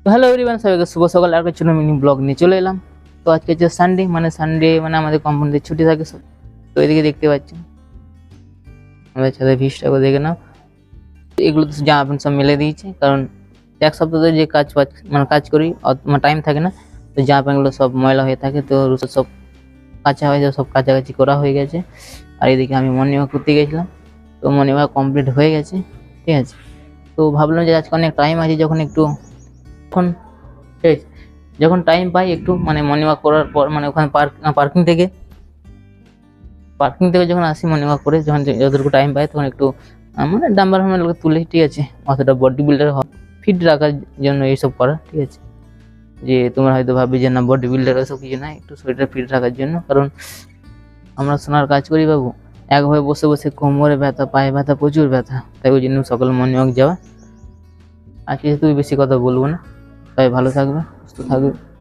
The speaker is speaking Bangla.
তো হ্যালো এভরিওয়ান, সবাইকে শুভ সকাল। আর কিছু মিনি ব্লগ নিয়ে চলে এলাম। তো আজকে হচ্ছে সানডে, সানডে আমাদের কোম্পানিতে ছুটি থাকে সব। তো এদিকে দেখতে পাচ্ছি আমাদের ছাদের ভিউজটাকে দেখে নাও। এগুলো তো জামা প্যান্ট সব মেলে দিয়েছে, কারণ এক সপ্তাহ ধরে যে কাজ করি টাইম থাকে না। তো জামা প্যান্টগুলো সব ময়লা হয়ে থাকে, তো সব কাঁচা হয়ে যায়, সব কাছাকাছি করা হয়ে গেছে। আর এদিকে আমি মর্নিং ওয়াক করতে গেছিলাম, তো মর্নিং ওয়াক কমপ্লিট হয়ে গেছে, ঠিক আছে। তো ভাবলাম যে আজকে অনেক টাইম আছে, যখন ঠিক আছে, যখন টাইম পাই একটু মর্নিং ওয়াক করার পর ওখানে পার্কিং থেকে যখন আসি মর্নিং ওয়াক করে, যখন যতটুকু টাইম পাই তখন একটু ডাম্বার তুলে, ঠিক আছে। অতটা বডি বিল্ডার ফিট রাখার জন্য এইসব করা, ঠিক আছে। যে তোমরা হয়তো ভাববে যে না বডি বিল্ডার এসব কিছু না, একটু শরীরটা ফিট রাখার জন্য। কারণ আমরা সোনার কাজ করি বাবু, একভাবে বসে বসে কোমরে ব্যথা, পায়ে ব্যথা, প্রচুর ব্যথা। তাই ওই জন্য সকালে মর্নিং ওয়াক যাওয়া। আজকে তুই বেশি কথা বলবো না, সবাই ভালো থাকবে, সুস্থ থাকবে।